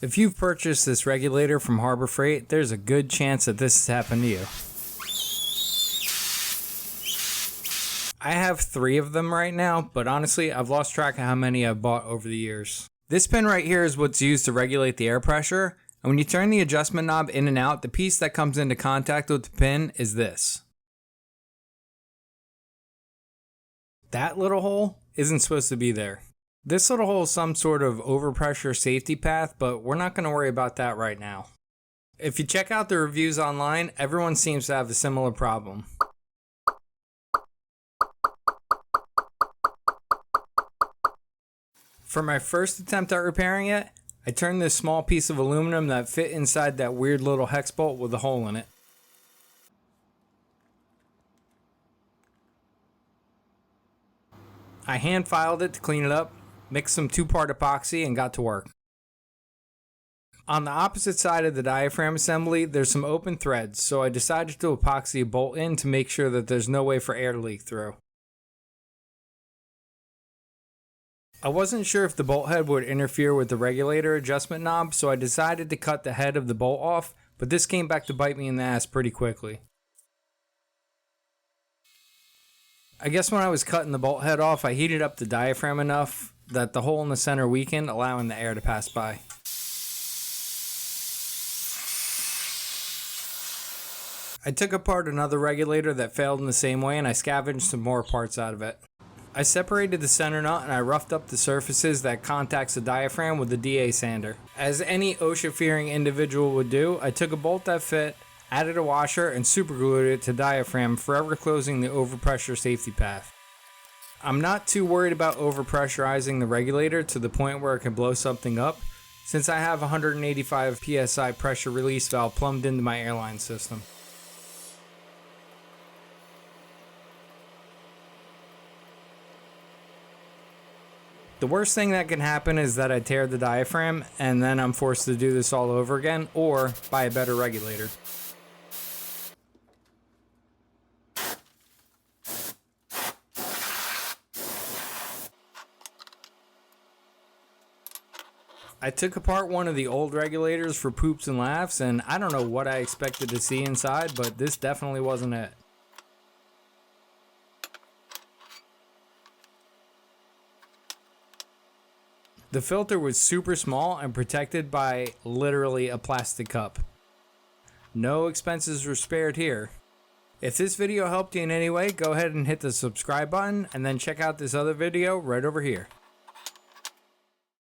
If you've purchased this regulator from Harbor Freight, there's a good chance that this has happened to you. I have 3 of them right now, but honestly, I've lost track of how many I've bought over the years. This pin right here is what's used to regulate the air pressure, and when you turn the adjustment knob in and out, the piece that comes into contact with the pin is this. That little hole isn't supposed to be there. This little hole is some sort of overpressure safety path, but we're not going to worry about that right now. If you check out the reviews online, everyone seems to have a similar problem. For my first attempt at repairing it, I turned this small piece of aluminum that fit inside that weird little hex bolt with a hole in it. I hand filed it to clean it up, mixed some 2-part epoxy, and got to work. On the opposite side of the diaphragm assembly, there's some open threads, so I decided to epoxy a bolt in to make sure that there's no way for air to leak through. I wasn't sure if the bolt head would interfere with the regulator adjustment knob, so I decided to cut the head of the bolt off, but this came back to bite me in the ass pretty quickly. I guess when I was cutting the bolt head off, I heated up the diaphragm enough that the hole in the center weakened, allowing the air to pass by. I took apart another regulator that failed in the same way, and I scavenged some more parts out of it. I separated the center nut and I roughed up the surfaces that contacts the diaphragm with the DA sander. As any OSHA-fearing individual would do, I took a bolt that fit, added a washer, and superglued it to diaphragm, forever closing the overpressure safety path. I'm not too worried about overpressurizing the regulator to the point where it can blow something up, since I have 185 psi pressure release valve plumbed into my airline system. The worst thing that can happen is that I tear the diaphragm and then I'm forced to do this all over again or buy a better regulator. I took apart one of the old regulators for poops and laughs, and I don't know what I expected to see inside, but this definitely wasn't it. The filter was super small and protected by literally a plastic cup. No expenses were spared here. If this video helped you in any way, go ahead and hit the subscribe button and then check out this other video right over here.